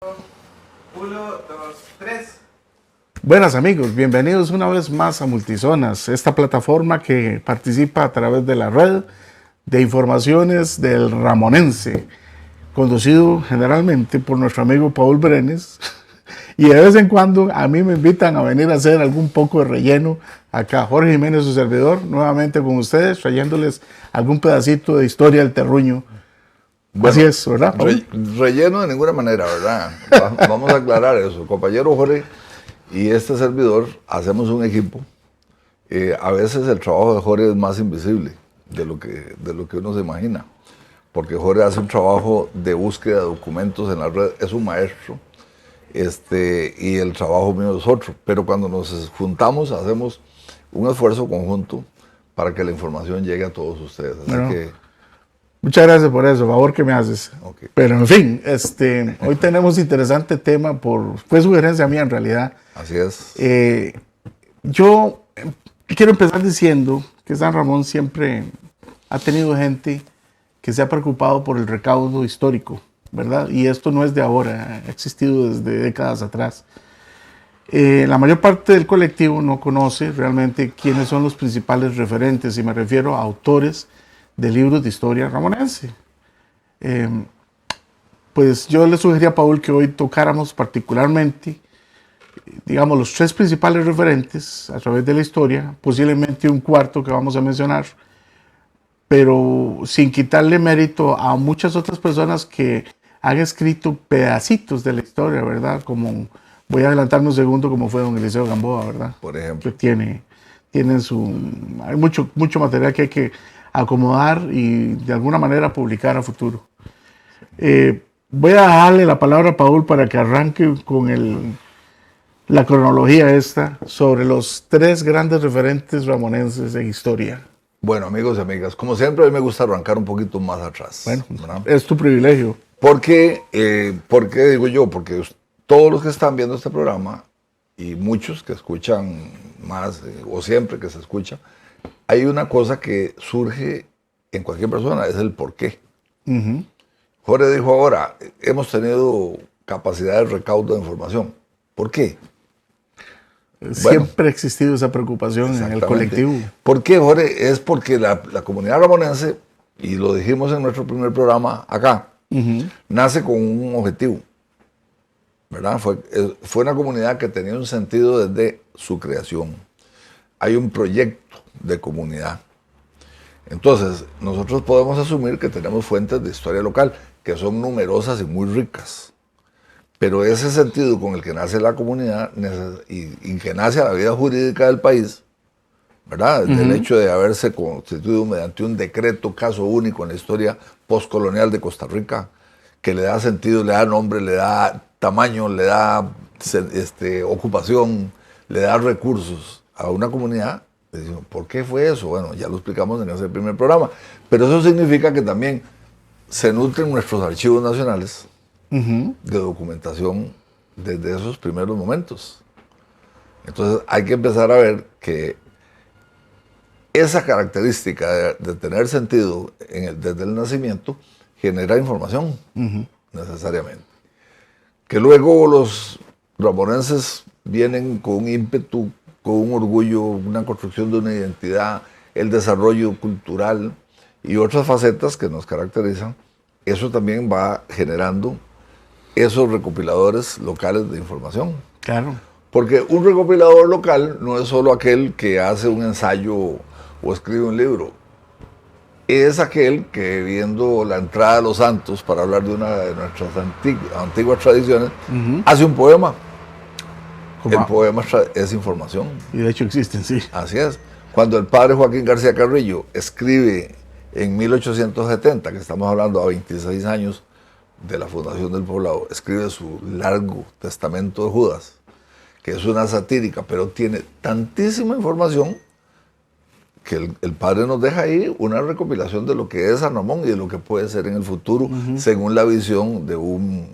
Uno, dos, tres. Buenas amigos, bienvenidos una vez más a Multizonas, esta plataforma que participa a través de la red de informaciones del Ramonense, conducido generalmente por nuestro amigo Paul Brenes, y de vez en cuando a mí me invitan a venir a hacer algún poco de relleno acá. Jorge Jiménez, su servidor, nuevamente con ustedes, trayéndoles algún pedacito de historia del terruño. Bueno, así es, ¿verdad, Paul? Relleno de ninguna manera, ¿verdad? Vamos a aclarar eso. Compañero Jorge y este servidor hacemos un equipo. A veces el trabajo de Jorge es más invisible de lo que uno se imagina, porque Jorge hace un trabajo de búsqueda de documentos en la red, es un maestro, y el trabajo mío es otro. Pero cuando nos juntamos hacemos un esfuerzo conjunto para que la información llegue a todos ustedes. Así Bueno. que... Muchas gracias por eso, favor que me haces. Okay. Pero en fin, hoy tenemos interesante tema, fue sugerencia mía en realidad. Así es. Yo quiero empezar diciendo que San Ramón siempre ha tenido gente que se ha preocupado por el recaudo histórico, ¿verdad? Y esto no es de ahora, ha existido desde décadas atrás. La mayor parte del colectivo no conoce realmente quiénes son los principales referentes, y me refiero a autores de libros de historia ramonense. Pues yo le sugería a Paul que hoy tocáramos particularmente, digamos, los tres principales referentes a través de la historia, posiblemente un cuarto que vamos a mencionar, pero sin quitarle mérito a muchas otras personas que han escrito pedacitos de la historia, ¿verdad? Como, voy a adelantarme un segundo, como fue don Eliseo Gamboa, ¿verdad? Por ejemplo. Que hay mucho material que hay que acomodar y de alguna manera publicar a futuro. Voy a darle la palabra a Paul para que arranque con la cronología esta sobre los tres grandes referentes ramonenses en historia. Bueno, amigos y amigas, como siempre a mí me gusta arrancar un poquito más atrás. Bueno, ¿verdad? es tu privilegio. ¿Por qué digo yo? Porque todos los que están viendo este programa y muchos que escuchan más o siempre que se escucha, hay una cosa que surge en cualquier persona, es el por qué. Uh-huh. Jorge dijo ahora, hemos tenido capacidad de recaudo de información. ¿Por qué? Siempre ha existido esa preocupación en el colectivo. ¿Por qué, Jorge? Es porque la comunidad ramonense, y lo dijimos en nuestro primer programa acá, uh-huh, nace con un objetivo, ¿verdad? Fue una comunidad que tenía un sentido desde su creación. Hay un proyecto de comunidad. Entonces, nosotros podemos asumir que tenemos fuentes de historia local que son numerosas y muy ricas. Pero ese sentido con el que nace la comunidad y que nace la vida jurídica del país, ¿verdad? Uh-huh. El hecho de haberse constituido mediante un decreto, caso único en la historia postcolonial de Costa Rica, que le da sentido, le da nombre, le da tamaño, le da ocupación, le da recursos a una comunidad. Decimos, ¿por qué fue eso? Bueno, ya lo explicamos en ese primer programa. Pero eso significa que también se nutren nuestros archivos nacionales, uh-huh, de documentación desde esos primeros momentos. Entonces hay que empezar a ver que esa característica de tener sentido desde el nacimiento genera información, uh-huh, necesariamente. Que luego los ramonenses vienen con un ímpetu, con un orgullo, una construcción de una identidad, el desarrollo cultural y otras facetas que nos caracterizan, eso también va generando esos recopiladores locales de información. Claro. Porque un recopilador local no es solo aquel que hace un ensayo o escribe un libro. Es aquel que, viendo la entrada de los santos, para hablar de una de nuestras antiguas tradiciones, uh-huh, hace un poema. El poema es información. Y de hecho existen, sí. Así es. Cuando el padre Joaquín García Carrillo escribe en 1870, que estamos hablando a 26 años de la fundación del poblado, escribe su largo testamento de Judas, que es una satírica, pero tiene tantísima información que el padre nos deja ahí una recopilación de lo que es San Ramón y de lo que puede ser en el futuro, uh-huh, según la visión de un,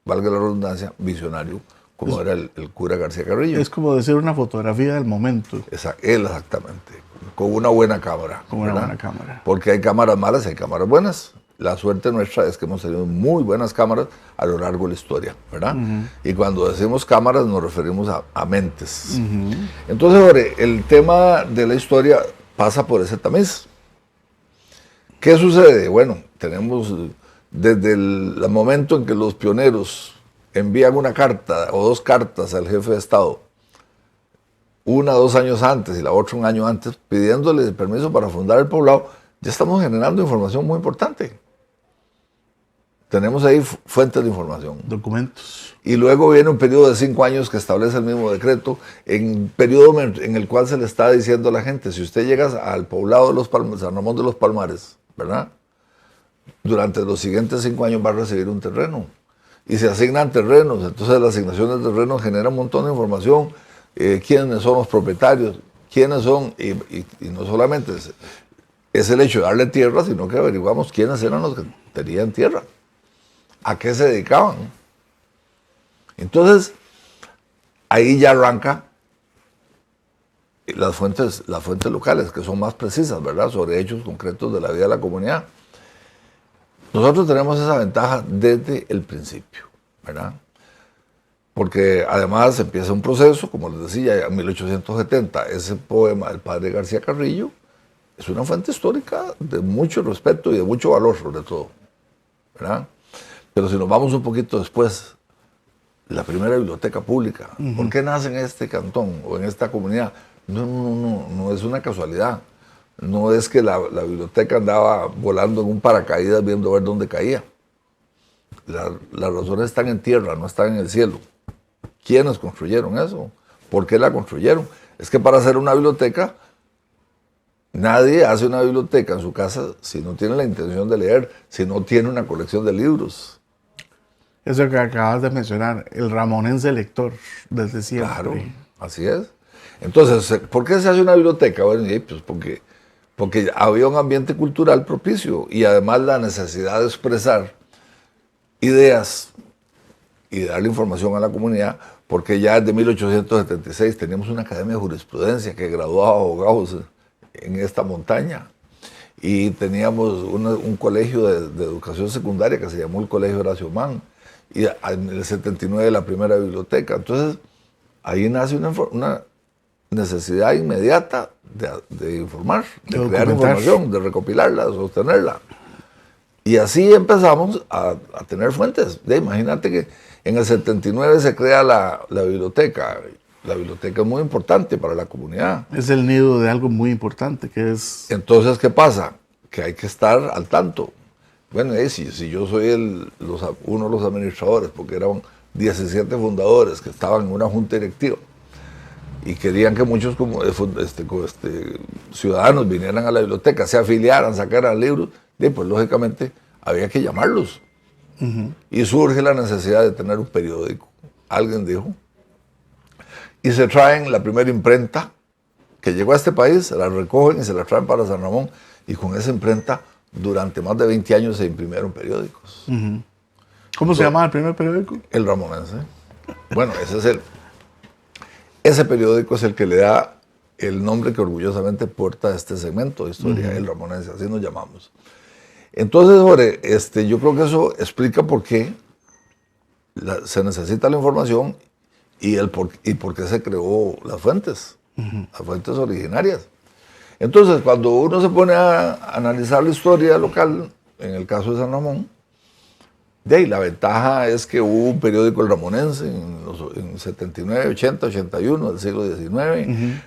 valga la redundancia, visionario, como era el cura García Carrillo. Es como decir una fotografía del momento. Exactamente, con una buena cámara. Con una buena cámara. Porque hay cámaras malas y hay cámaras buenas. la suerte nuestra es que hemos tenido muy buenas cámaras a lo largo de la historia, ¿verdad? Y cuando decimos cámaras nos referimos a mentes. Entonces, hombre, el tema de la historia pasa por ese tamiz. ¿Qué sucede? Bueno, tenemos desde el momento en que los pioneros envían una carta o dos cartas al jefe de Estado, una 2 años antes y la otra 1 año antes, pidiéndole permiso para fundar el poblado, ya estamos generando información muy importante. Tenemos ahí fuentes de información. Documentos. Y luego viene un periodo de 5 años que establece el mismo decreto, en periodo en el cual se le está diciendo a la gente, si usted llega al poblado de los San Ramón de los Palmares, ¿verdad? Durante los siguientes 5 años va a recibir un terreno. Y se asignan terrenos, entonces la asignación de terrenos genera un montón de información, quiénes son los propietarios, quiénes son, y no solamente es el hecho de darle tierra, sino que averiguamos quiénes eran los que tenían tierra, a qué se dedicaban. Entonces, ahí ya arranca las fuentes locales, que son más precisas, ¿verdad?, sobre hechos concretos de la vida de la comunidad. Nosotros tenemos esa ventaja desde el principio, ¿verdad? Porque además empieza un proceso, como les decía, en 1870, ese poema del padre García Carrillo es una fuente histórica de mucho respeto y de mucho valor, sobre todo, ¿verdad? Pero si nos vamos un poquito después, la primera biblioteca pública, ¿por qué nace en este cantón o en esta comunidad? No es una casualidad. No es que la biblioteca andaba volando en un paracaídas viendo a ver dónde caía. Las razones están en tierra, no están en el cielo. ¿Quiénes construyeron eso? ¿Por qué la construyeron? Es que para hacer una biblioteca, nadie hace una biblioteca en su casa si no tiene la intención de leer, si no tiene una colección de libros. Eso que acabas de mencionar, el ramonense lector, desde siempre. Claro, así es. Entonces, ¿por qué se hace una biblioteca? Bueno, pues porque había un ambiente cultural propicio y además la necesidad de expresar ideas y darle información a la comunidad, porque ya desde 1876 teníamos una academia de jurisprudencia que graduaba abogados en esta montaña y teníamos un colegio de educación secundaria que se llamó el Colegio Horacio Mann y en el 79 la primera biblioteca. Entonces ahí nace una necesidad inmediata de informar, de crear información, de recopilarla, de sostenerla. Y así empezamos a tener fuentes. Imagínate que en el 79 se crea la biblioteca. La biblioteca es muy importante para la comunidad. Es el nido de algo muy importante que es... Entonces, ¿qué pasa? Que hay que estar al tanto. Bueno, si yo soy uno de los administradores, porque eran 17 fundadores que estaban en una junta directiva, y querían que muchos ciudadanos vinieran a la biblioteca, se afiliaran, sacaran libros, pues lógicamente había que llamarlos. Y surge la necesidad de tener un periódico. Alguien dijo. Y se traen la primera imprenta que llegó a este país, se la recogen y se la traen para San Ramón. Y con esa imprenta, durante más de 20 años se imprimieron periódicos. ¿Cómo se llamaba el primer periódico? El Ramonense. Bueno, ese periódico es el que le da el nombre que orgullosamente porta este segmento de historia, el Ramonense, así nos llamamos. Entonces, yo creo que eso explica por qué se necesita la información y por qué se creó las fuentes originarias. Entonces, cuando uno se pone a analizar la historia local, en el caso de San Ramón, la ventaja es que hubo un periódico El Ramonense en 79, 80, 81 del siglo XIX.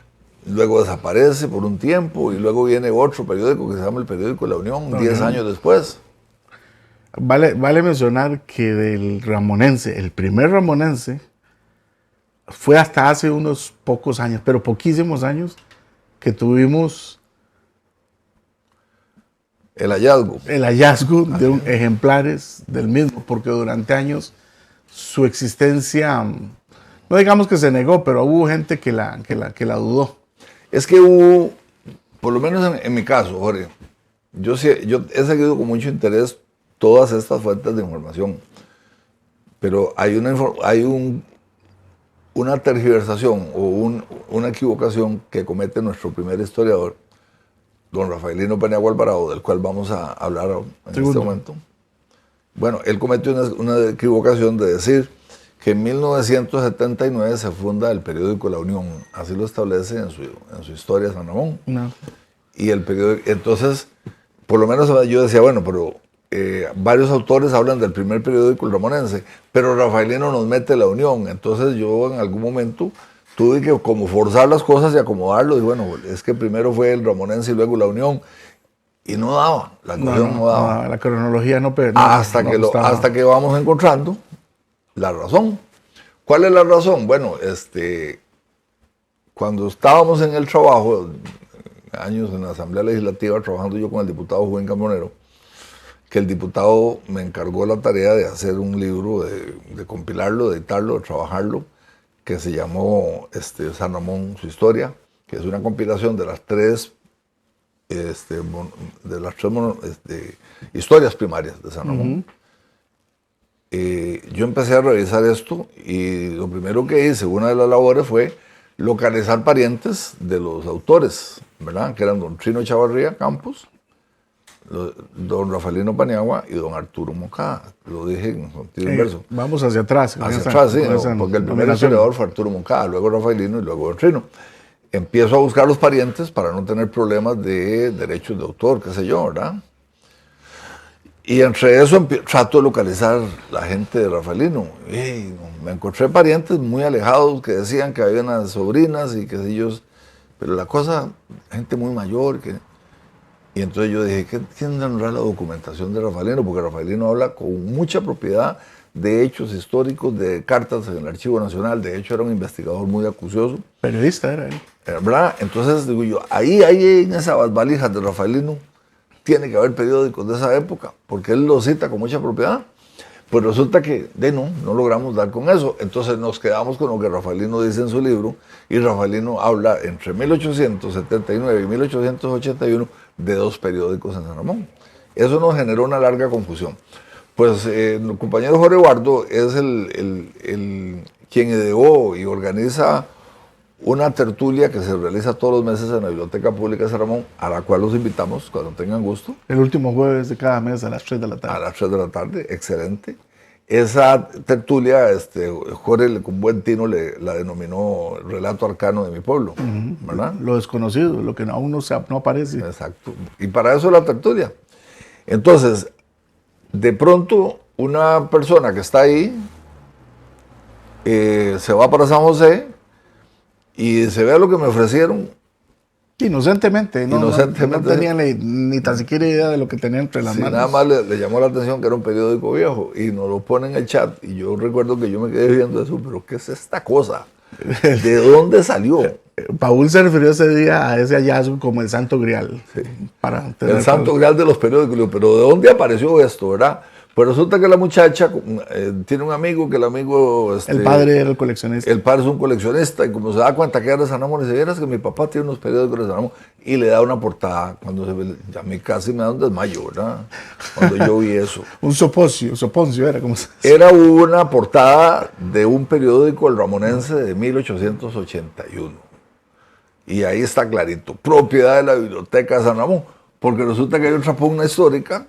Luego desaparece por un tiempo y luego viene otro periódico que se llama el Periódico de la Unión, 10 años después. Vale mencionar que del Ramonense, el primer Ramonense, fue hasta hace unos pocos años, pero poquísimos años, que tuvimos el hallazgo de ejemplares del mismo, porque durante años su existencia, no digamos que se negó, pero hubo gente que la dudó. Es que hubo, por lo menos en mi caso, Jorge, yo he seguido con mucho interés todas estas fuentes de información, pero hay una tergiversación o una equivocación que comete nuestro primer historiador, don Rafaelino Paniagua Alvarado, del cual vamos a hablar en este momento. Bueno, él cometió una equivocación de decir que en 1979 se funda el periódico La Unión. Así lo establece en su historia San Ramón. No. Y el periódico, entonces, por lo menos yo decía, bueno, pero varios autores hablan del primer periódico, el Ramonense, pero Rafaelino nos mete La Unión. Entonces yo en algún momento tuve que como forzar las cosas y acomodarlo. Y bueno, es que primero fue el Ramonense y luego La Unión. Y no daba, la cuestión no daba. La cronología no hasta que vamos encontrando la razón. ¿Cuál es la razón? Bueno, cuando estábamos en el trabajo, años en la Asamblea Legislativa, trabajando yo con el diputado Juven Cambronero, que el diputado me encargó la tarea de hacer un libro, de compilarlo, de editarlo, de trabajarlo, que se llamó San Ramón, su historia, que es una compilación de las tres historias primarias de San Ramón. Yo empecé a revisar esto y lo primero que hice, una de las labores, fue localizar parientes de los autores, ¿verdad? Que eran don Trino Chavarría Campos, don Rafaelino Paniagua y don Arturo Moncada. Lo dije en sentido inverso. Vamos hacia atrás. Hacia atrás, sí, porque el primer historiador fue Arturo Moncada, luego Rafaelino y luego don Trino. Empiezo a buscar los parientes para no tener problemas de derechos de autor, qué sé yo, ¿verdad? Y entre eso trato de localizar la gente de Rafaelino. Y me encontré parientes muy alejados que decían que había unas sobrinas y que ellos... Pero la cosa, gente muy mayor. Y entonces yo dije, ¿quién tendrá la documentación de Rafaelino? Porque Rafaelino habla con mucha propiedad de hechos históricos, de cartas en el Archivo Nacional. De hecho, era un investigador muy acucioso. Periodista era él. ¿Verdad? Entonces digo yo, ahí en esas valijas de Rafaelino tiene que haber periódicos de esa época, porque él lo cita con mucha propiedad. Pues resulta que no logramos dar con eso. Entonces nos quedamos con lo que Rafaelino dice en su libro, y Rafaelino habla entre 1879 y 1881 de 2 periódicos en San Ramón. Eso nos generó una larga confusión. Pues el compañero Jorge Eduardo es quien ideó y organiza una tertulia que se realiza todos los meses en la Biblioteca Pública de San Ramón, a la cual los invitamos cuando tengan gusto. El último jueves de cada mes a las 3 de la tarde. A las 3 de la tarde, excelente. Esa tertulia, Jorge con buen tino la denominó Relato Arcano de mi pueblo, ¿verdad? Lo desconocido, lo que aún no aparece. Exacto. Y para eso la tertulia. Entonces, de pronto, una persona que está ahí se va para San José y se ve lo que me ofrecieron. Inocentemente, no tenía ni tan siquiera idea de lo que tenía entre las manos. Nada más le llamó la atención que era un periódico viejo y nos lo pone en el chat. Y yo recuerdo que yo me quedé viendo eso, pero ¿qué es esta cosa? ¿De dónde salió? Paul se refirió ese día a ese hallazgo como el Santo Grial. Sí. El Santo Grial de los periódicos. Pero ¿de dónde apareció esto, verdad? Pues resulta que la muchacha tiene un amigo, que el amigo... el padre era el coleccionista. El padre es un coleccionista, y como se da cuenta que era de San Ramón, dice, vieras que mi papá tiene unos periódicos de San Ramón, y le da una portada. Cuando a mí casi me da un desmayo, ¿verdad? Cuando yo vi eso. Un soponcio era como... Era una portada de un periódico, el Ramonense, de 1881. Y ahí está clarito, propiedad de la Biblioteca de San Ramón, porque resulta que hay otra pugna histórica,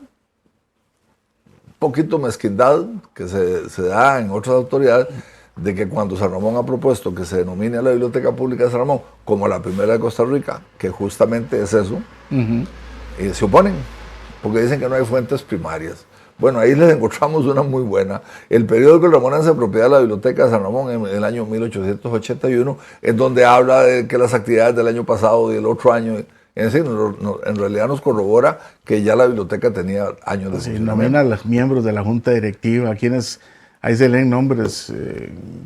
poquito mezquindad que se da en otras autoridades, de que cuando San Ramón ha propuesto que se denomine a la Biblioteca Pública de San Ramón como la primera de Costa Rica, que justamente es eso, se oponen, porque dicen que no hay fuentes primarias. Bueno, ahí les encontramos una muy buena. El periódico El Ramonense, propiedad de la Biblioteca de San Ramón, en el año 1881, en donde habla de que las actividades del año pasado y del otro año... En realidad nos corrobora que ya la biblioteca tenía años de funcionamiento. Nomina a los miembros de la junta directiva, quienes ahí se leen nombres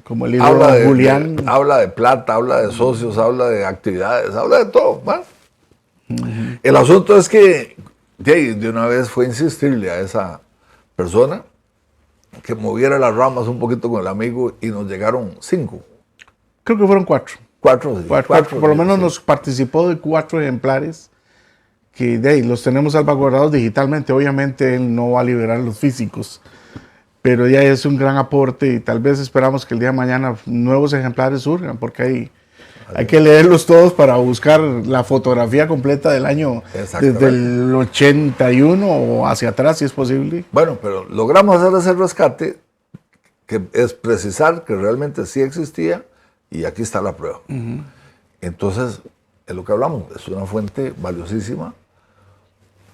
como el libro habla de Julián. Habla de plata, habla de socios, habla de actividades, habla de todo. ¿Vale? El asunto es que de una vez fue insistirle a esa persona que moviera las ramas un poquito con el amigo, y nos llegaron 5. Creo que fueron 4. 4, por lo menos nos participó de 4 ejemplares que los tenemos salvaguardados digitalmente. Obviamente él no va a liberar los físicos, pero ya es un gran aporte, y tal vez esperamos que el día de mañana nuevos ejemplares surjan, porque Hay que leerlos todos para buscar la fotografía completa del año, desde el 81 o hacia atrás, si es posible. Bueno, pero logramos hacer ese rescate, que es precisar que realmente sí existía, y aquí está la prueba. Entonces, es lo que hablamos, es una fuente valiosísima,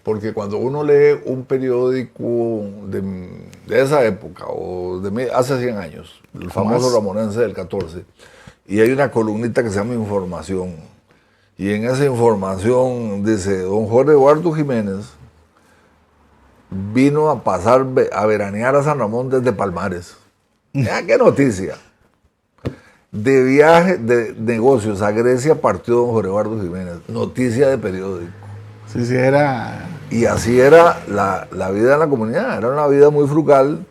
porque cuando uno lee un periódico de esa época, o de hace 100 años, el famoso Ramonense del 14, y hay una columnita que se llama Información, y en esa información dice, don Jorge Eduardo Jiménez vino a pasar, a veranear a San Ramón desde Palmares. ¡Qué noticia! De viaje de negocios a Grecia partió don Jorge Eduardo Jiménez. Noticia de periódico. Sí, sí, era... Y así era la vida en la comunidad. Era una vida muy frugal.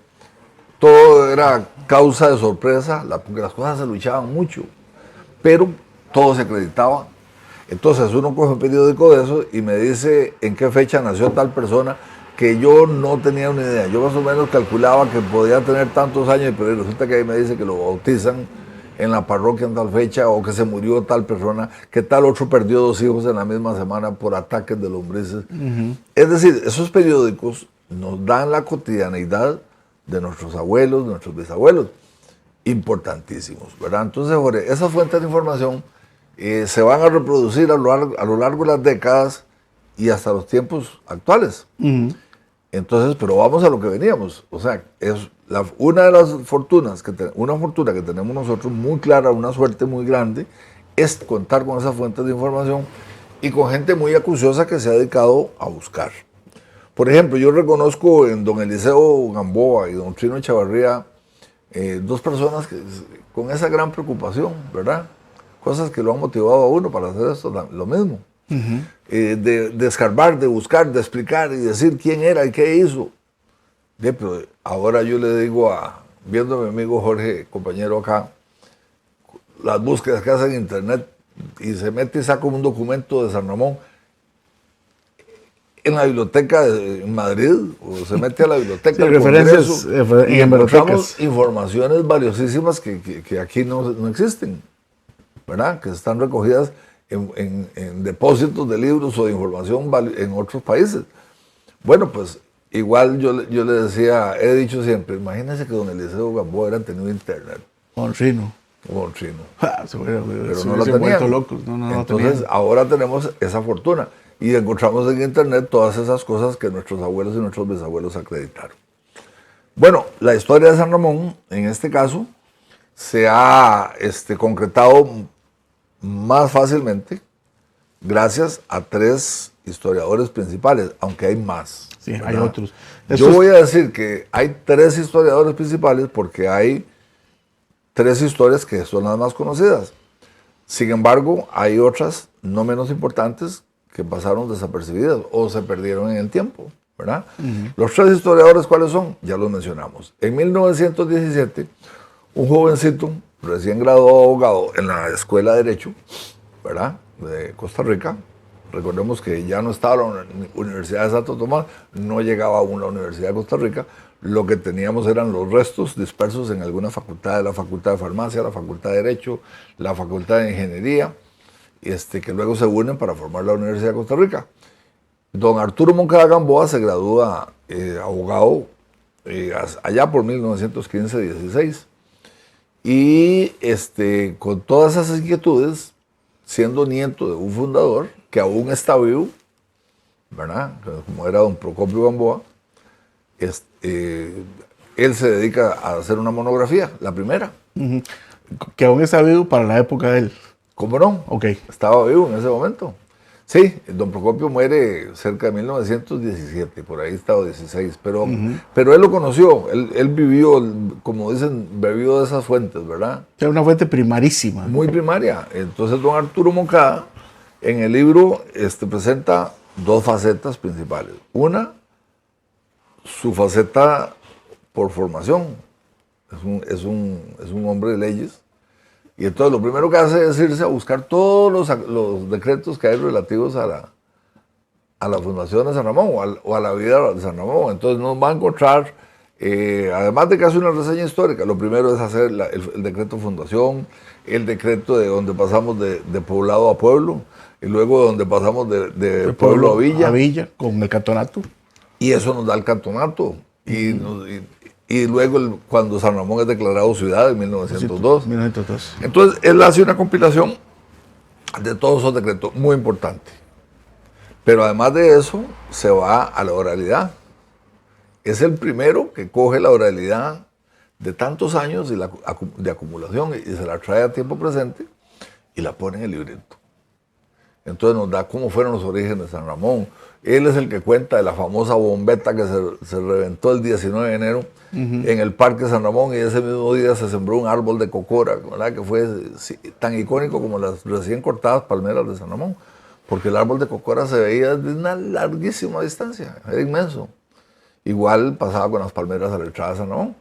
Todo era causa de sorpresa, porque las cosas se luchaban mucho. Pero todo se acreditaba. Entonces uno coge un periódico de eso y me dice en qué fecha nació tal persona, que yo no tenía una idea. Yo más o menos calculaba que podía tener tantos años, pero resulta que ahí me dice que lo bautizan en la parroquia en tal fecha, o que se murió tal persona, que tal otro perdió 2 hijos en la misma semana por ataques de lombrices. Es decir, esos periódicos nos dan la cotidianeidad de nuestros abuelos, de nuestros bisabuelos, importantísimos, ¿verdad? Entonces, Jorge, esas fuentes de información se van a reproducir a lo largo de las décadas y hasta los tiempos actuales. Entonces, pero vamos a lo que veníamos. O sea, es una de las fortunas, una fortuna que tenemos nosotros muy clara, una suerte muy grande, es contar con esas fuentes de información y con gente muy acuciosa que se ha dedicado a buscar. Por ejemplo, yo reconozco en don Eliseo Gamboa y don Trino Echavarría 2 personas con esa gran preocupación, ¿verdad? Cosas que lo han motivado a uno para hacer esto, lo mismo. De escarbar, de buscar, de explicar y decir quién era y qué hizo. Bien, pero ahora yo le digo viendo a mi amigo Jorge, compañero acá, las búsquedas que hace en internet, y se mete y saca un documento de San Ramón en la biblioteca de Madrid, o se mete a la biblioteca del referencias Congreso, y en encontramos informaciones valiosísimas que aquí no existen, ¿verdad? Que están recogidas en depósitos de libros o de información en otros países. Bueno, pues igual yo le decía, he dicho siempre, imagínense que don Eliseo Gamboa hubiera tenido internet. Con Rino. Con Rino. Pero no lo tenían. Locos. Entonces, ahora tenemos esa fortuna y encontramos en internet todas esas cosas que nuestros abuelos y nuestros bisabuelos acreditaron. Bueno, la historia de San Ramón, en este caso, se ha concretado más fácilmente gracias a 3 historiadores principales, aunque hay más. Sí, ¿verdad? hay otros. Yo voy a decir que hay 3 historiadores principales porque hay 3 historias que son las más conocidas. Sin embargo, hay otras no menos importantes que pasaron desapercibidas o se perdieron en el tiempo, ¿verdad? Los 3 historiadores, ¿cuáles son? Ya los mencionamos. En 1917, un jovencito recién graduado abogado en la Escuela de Derecho, ¿verdad?, de Costa Rica. Recordemos que ya no estaba la Universidad de Santo Tomás, no llegaba aún la Universidad de Costa Rica. Lo que teníamos eran los restos dispersos en alguna facultad, la Facultad de Farmacia, la Facultad de Derecho, la Facultad de Ingeniería, que luego se unen para formar la Universidad de Costa Rica. Don Arturo Moncada Gamboa se gradúa abogado allá por 1915-16. Y con todas esas inquietudes, siendo nieto de un fundador que aún está vivo, ¿verdad?, como era don Procopio Gamboa, él se dedica a hacer una monografía, la primera. Que aún está vivo para la época de él. ¿Cómo no? Ok. Estaba vivo en ese momento. Sí, don Procopio muere cerca de 1917, por ahí estaba 16, pero él lo conoció, él vivió, como dicen, bebió de esas fuentes, ¿verdad? Era una fuente primarísima. Muy primaria. Entonces don Arturo Moncada, en el libro, presenta 2 facetas principales. Una, su faceta por formación. Es un hombre de leyes. Y entonces lo primero que hace es irse a buscar todos los decretos que hay relativos a la fundación de San Ramón o a la vida de San Ramón. Entonces nos va a encontrar Además de que hace una reseña histórica, lo primero es hacer el decreto de fundación, el decreto de donde pasamos de poblado a pueblo, y luego donde pasamos de pueblo a villa. A villa, con el cantonato. Y eso nos da el cantonato. Y luego cuando San Ramón es declarado ciudad en 1902. 1902. Entonces él hace una compilación de todos esos decretos, muy importante. Pero además de eso, se va a la oralidad. Es el primero que coge la oralidad de tantos años de acumulación y se la trae a tiempo presente y la pone en el libreto. Entonces nos da cómo fueron los orígenes de San Ramón. Él es el que cuenta de la famosa bombeta que se reventó el 19 de enero en el Parque San Ramón, y ese mismo día se sembró un árbol de cocora, ¿verdad? Que fue tan icónico como las recién cortadas palmeras de San Ramón, porque el árbol de cocora se veía desde una larguísima distancia, era inmenso. Igual pasaba con las palmeras a la entrada de San Ramón.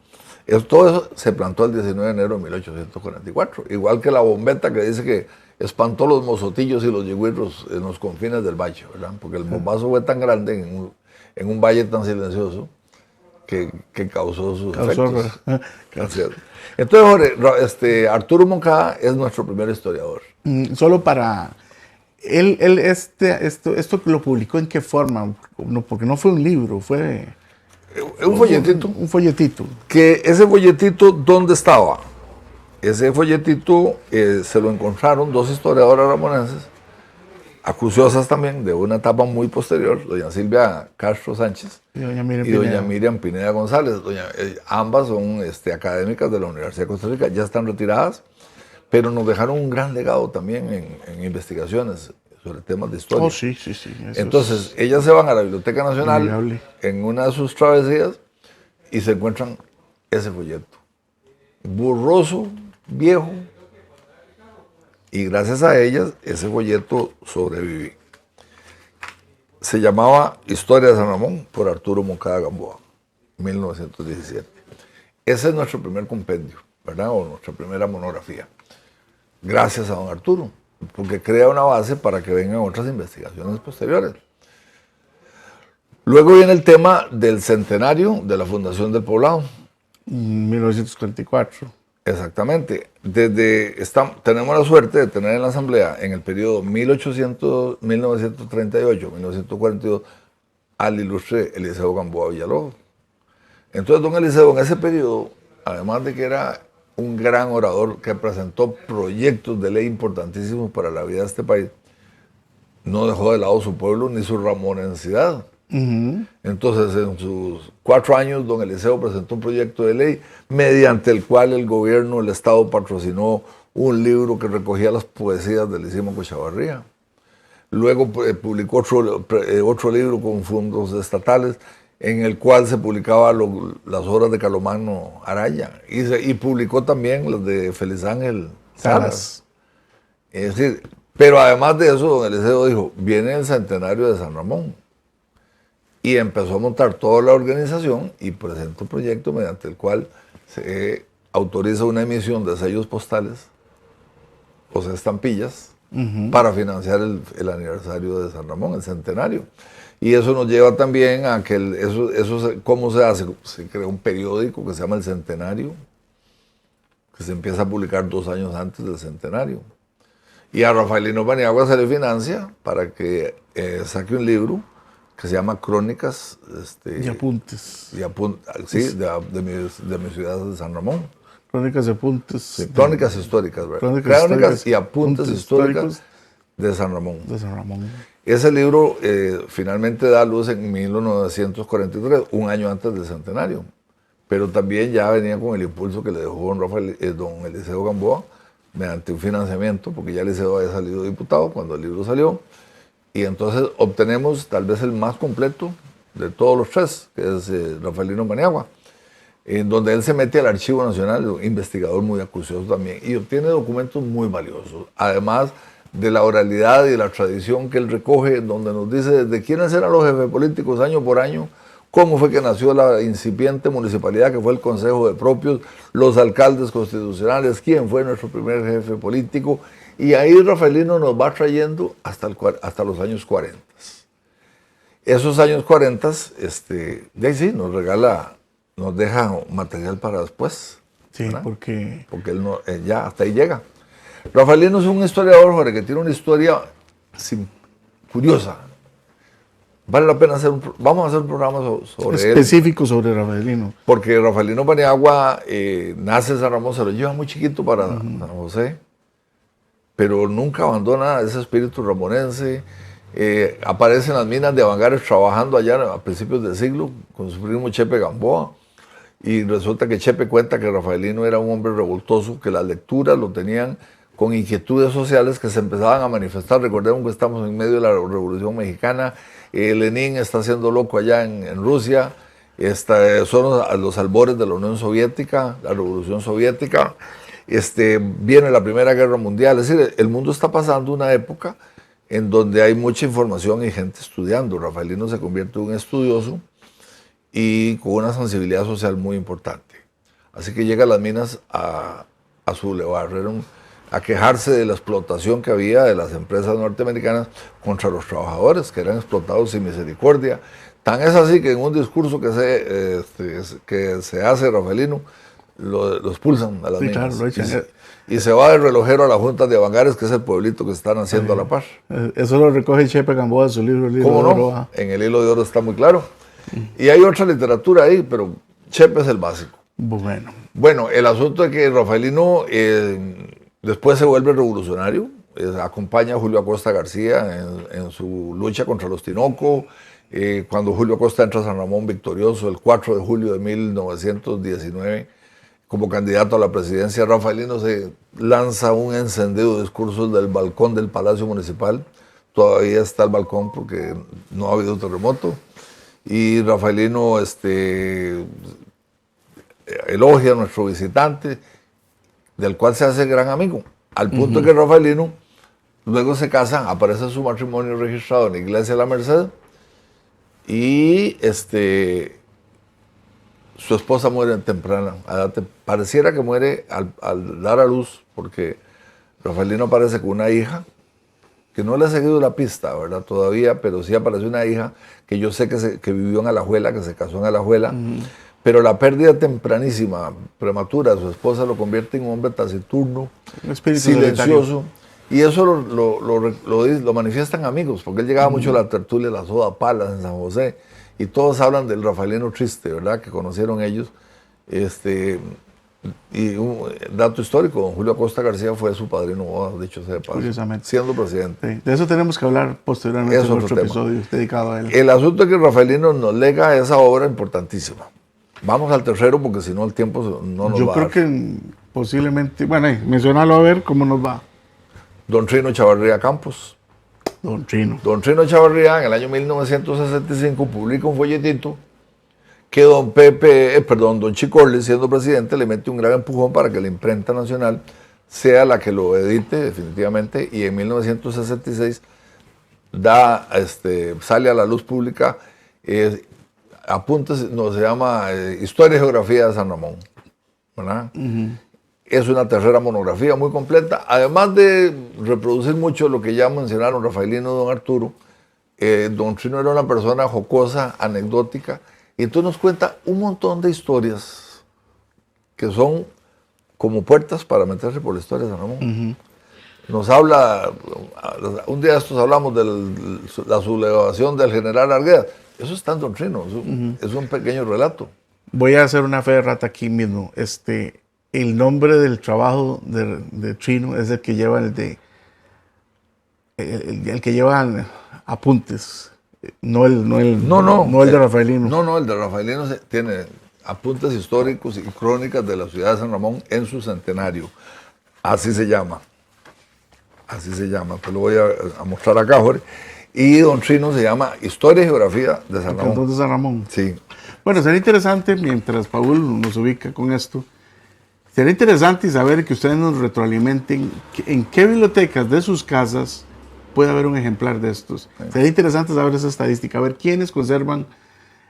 Todo eso se plantó el 19 de enero de 1844, igual que la bombeta que dice que espantó los mozotillos y los yigüirros en los confines del valle, ¿verdad? Porque el bombazo fue tan grande en un valle tan silencioso que causó sus efectos. Entonces, Jorge, Arturo Moncada es nuestro primer historiador. Solo para... esto lo publicó ¿en qué forma? No, porque no fue un libro, fue... Un folletito. Un folletito. Que ese folletito, ¿dónde estaba? Ese folletito se lo encontraron dos historiadoras ramonenses, acuciosas también, de una etapa muy posterior, doña Silvia Castro Sánchez y doña Miriam Pineda González. Ambas son académicas de la Universidad de Costa Rica, ya están retiradas, pero nos dejaron un gran legado también en investigaciones sobre temas de historia. Oh, sí. Entonces, ellas se van a la Biblioteca Nacional en una de sus travesías y se encuentran ese folleto. Borroso, viejo, y gracias a ellas ese folleto sobrevivió. Se llamaba Historia de San Ramón por Arturo Moncada Gamboa, 1917. Ese es nuestro primer compendio, ¿verdad? O nuestra primera monografía. Gracias a don Arturo, porque crea una base para que vengan otras investigaciones posteriores. Luego viene el tema del centenario de la fundación del poblado. 1944. Exactamente. Tenemos la suerte de tener en la Asamblea, en el periodo 1938-1942, al ilustre Eliseo Gamboa Villalobos. Entonces, don Eliseo, en ese periodo, además de que era un gran orador que presentó proyectos de ley importantísimos para la vida de este país, no dejó de lado su pueblo ni su ramonensidad. Entonces, en sus 4 años, don Eliseo presentó un proyecto de ley mediante el cual el gobierno, el Estado, patrocinó un libro que recogía las poesías de Lisímaco Chavarría. Luego publicó otro libro con fondos estatales en el cual se publicaba las obras de Carlomagno Araya y publicó también las de Félix Ángel Salas. Es decir, pero además de eso, don Eliseo dijo, viene el centenario de San Ramón. Y empezó a montar toda la organización y presentó un proyecto mediante el cual se autoriza una emisión de sellos postales, o sea, estampillas, para financiar el aniversario de San Ramón, el centenario. Y eso nos lleva también a que ¿cómo se hace? Se crea un periódico que se llama El Centenario, que se empieza a publicar 2 años antes del centenario. Y a Rafaelino Paniagua se le financia para que saque un libro que se llama Crónicas y Apuntes. Sí, de mi ciudad de San Ramón. Crónicas y Apuntes. Sí, crónicas históricas, ¿verdad? Crónicas y apuntes históricas de San Ramón. De San Ramón. Ese libro finalmente da luz en 1943, un año antes del centenario. Pero también ya venía con el impulso que le dejó don Eliseo Gamboa mediante un financiamiento, porque ya Eliseo había salido diputado cuando el libro salió. Y entonces obtenemos tal vez el más completo de todos los 3, que es Rafaelino Paniagua, en donde él se mete al Archivo Nacional, un investigador muy acucioso también, y obtiene documentos muy valiosos, además de la oralidad y la tradición que él recoge, donde nos dice desde quiénes eran los jefes políticos año por año, cómo fue que nació la incipiente municipalidad que fue el Consejo de Propios, los alcaldes constitucionales, quién fue nuestro primer jefe político. Y ahí Rafaelino nos va trayendo hasta los años 40. Esos años 40, de ahí sí, nos regala nos deja material para después. Sí, ¿verdad? porque Él ya hasta ahí llega. Rafaelino es un historiador, Jorge, que tiene una historia curiosa. Vale la pena vamos a hacer un programa sobre él. específico sobre Rafaelino. Porque Rafaelino Paniagua nace en San Ramón, se lo lleva muy chiquito para San José, pero nunca abandona ese espíritu ramonense. Aparece en las minas de Avangares trabajando allá a principios del siglo con su primo Chepe Gamboa. Y resulta que Chepe cuenta que Rafaelino era un hombre revoltoso, que las lecturas lo tenían con inquietudes sociales que se empezaban a manifestar. Recordemos que estamos en medio de la Revolución Mexicana. Lenin está haciendo loco allá en Rusia. Son los albores de la Unión Soviética, la Revolución Soviética. Viene la Primera Guerra Mundial. Es decir, el mundo está pasando una época en donde hay mucha información y gente estudiando. Rafaelino se convierte en un estudioso y con una sensibilidad social muy importante. Así que llega a las minas a sublevar, a quejarse de la explotación que había de las empresas norteamericanas contra los trabajadores, que eran explotados sin misericordia. Tan es así que en un discurso que se hace Rafaelino, lo expulsan a las minas. Claro, lo echan. Y se va de relojero a la Junta de Avangares, que es el pueblito que están haciendo a la par. Eso lo recoge Chepe Gamboa en su libro, El Hilo ¿Cómo de no? Oro. En El Hilo de Oro está muy claro. Y hay otra literatura ahí, pero Chepe es el básico. Bueno, el asunto es que Rafaelino después se vuelve revolucionario, acompaña a Julio Acosta García en su lucha contra los Tinoco. Cuando Julio Acosta entra a San Ramón victorioso el 4 de julio de 1919, como candidato a la presidencia, Rafaelino se lanza un encendido de discursos del balcón del Palacio Municipal. Todavía está el balcón porque no ha habido terremoto. Y Rafaelino elogia a nuestro visitante, del cual se hace gran amigo. Al punto que Rafaelino luego se casa, aparece su matrimonio registrado en la iglesia de la Merced y su esposa muere en temprana edad. Pareciera que muere al dar a luz, porque Rafaelino aparece con una hija, que no le ha seguido la pista, ¿verdad? Todavía, pero sí apareció una hija que yo sé que vivió en Alajuela, que se casó en Alajuela, pero la pérdida tempranísima, prematura de su esposa lo convierte en un hombre taciturno, silencioso, y eso lo manifiestan amigos, porque él llegaba mucho a la tertulia, la soda palas en San José, y todos hablan del Rafaelino triste, ¿verdad?, que conocieron ellos. Y un dato histórico, don Julio Acosta García fue su padrino, dicho sea de paso, siendo presidente. Sí, de eso tenemos que hablar posteriormente en otro episodio dedicado a él. El asunto es que Rafaelino nos lega esa obra importantísima. Vamos al tercero porque si no el tiempo no nos va a dar. Yo creo que posiblemente, bueno, mencionalo a ver cómo nos va. Don Trino Chavarría Campos. Don Trino. Don Trino Chavarría en el año 1965 publica un folletito que don Chico Orle, siendo presidente, le mete un gran empujón para que la imprenta nacional sea la que lo edite definitivamente, y en 1966 sale a la luz pública apuntes, se llama Historia y Geografía de San Ramón, ¿verdad? Es una tercera monografía muy completa, además de reproducir mucho lo que ya mencionaron Rafaelino y don Arturo. Don Trino era una persona jocosa, anecdótica, y entonces nos cuenta un montón de historias que son como puertas para meterse por la historia de San Ramón. Nos habla, un día estos hablamos de la sublevación del general Arguedas. Eso está en Don Trino, es un pequeño relato. Voy a hacer una fe de rata aquí mismo. El nombre del trabajo de Trino es el que lleva el que lleva apuntes. No el de Rafaelino. No, el de Rafaelino tiene apuntes históricos y crónicas de la ciudad de San Ramón en su centenario. Así se llama. Te lo voy a mostrar acá, Jorge. Y don Trino se llama Historia y Geografía de San Ramón. Cantón de San Ramón. Sí. Bueno, sería interesante, mientras Paul nos ubica con esto, sería interesante saber que ustedes nos retroalimenten en qué bibliotecas de sus casas puede haber un ejemplar de estos. Sí. Sería interesante saber esa estadística, a ver quiénes conservan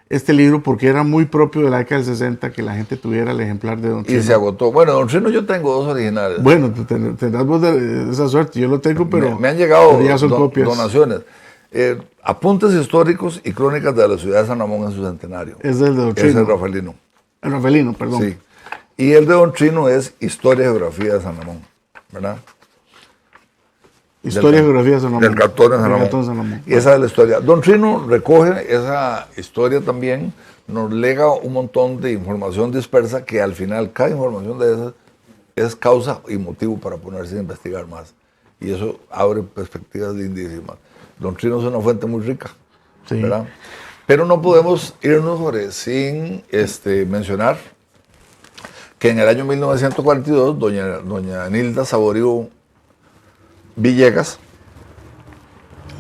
este libro, porque era muy propio de la década del 60 que la gente tuviera el ejemplar de Don Trino. Y se agotó. Bueno, Don Trino yo tengo dos originales. Bueno, tendrás vos esa suerte, yo lo tengo, pero me han llegado ya son copias. Donaciones. Apuntes históricos y crónicas de la ciudad de San Ramón en su centenario. Es del de Don Trino. Es el Rafaelino. El Rafaelino, perdón. Sí. Y el de Don Trino es Historia y Geografía de San Ramón, ¿verdad? Historia y Geografía de San Ramón. Del Cantón de San Ramón. Cantón de San Ramón. Y esa es la historia. Don Trino recoge esa historia también, nos lega un montón de información dispersa que al final cada información de esas es causa y motivo para ponerse a investigar más. Y eso abre perspectivas lindísimas. Don Trino es una fuente muy rica, Sí. ¿verdad? Pero no podemos irnos sin mencionar que en el año 1942 doña Nilda Saborío Villegas,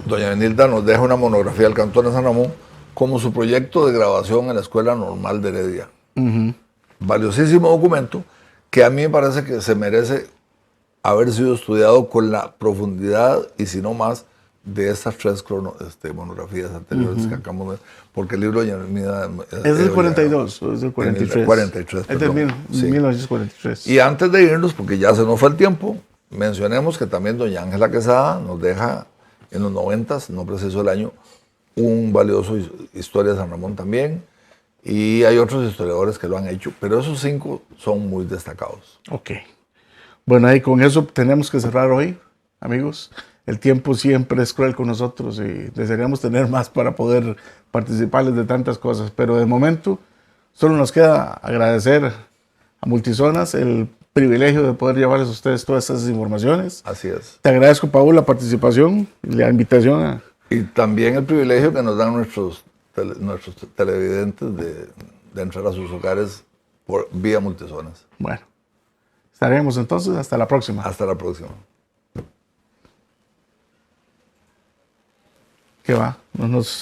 doña Nilda nos deja una monografía del Cantón de San Ramón como su proyecto de grabación en la Escuela Normal de Heredia. Valiosísimo documento que a mí me parece que se merece haber sido estudiado con la profundidad y si no más de estas tres monografías anteriores que acabamos de ver, porque el libro de doña Nilda ¿Es del 42 o es del 43? 43, Es del perdón. Sí. 1943. Y antes de irnos, porque ya se nos fue el tiempo, mencionemos que también doña Ángela Quesada nos deja en los 90, no preciso el año, un valioso Historia de San Ramón también, y hay otros historiadores que lo han hecho, pero esos 5 son muy destacados. Ok. Bueno, ahí con eso tenemos que cerrar hoy, amigos. El tiempo siempre es cruel con nosotros y desearíamos tener más para poder participarles de tantas cosas, pero de momento solo nos queda agradecer a Multizonas el privilegio de poder llevarles a ustedes todas estas informaciones. Así es. Te agradezco, Paul, la participación y la invitación a... Y también el privilegio que nos dan nuestros televidentes de entrar a sus hogares por vía Multizonas. Bueno, estaremos entonces hasta la próxima. Hasta la próxima. ¿Qué va? No nos